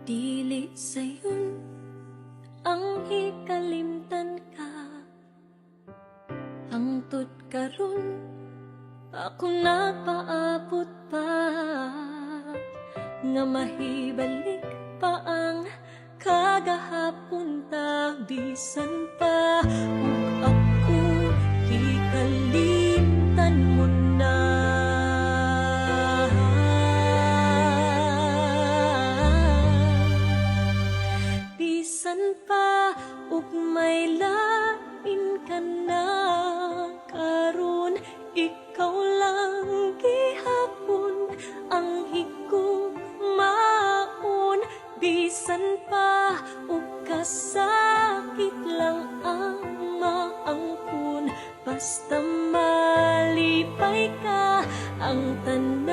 Dili sayon ang hikalimtan ka, hangtod karon ako nagpaabot pa, nga mahibalik pa ang kagahapon ta, bisan pa ug ako hikalimtan mo na. Bisan pa ug may lain ka na karon, ikaw lang gihapon ang higugmaon. Bisan pa ug kasakit lang ang maangkon, basta malipay ka ang tanan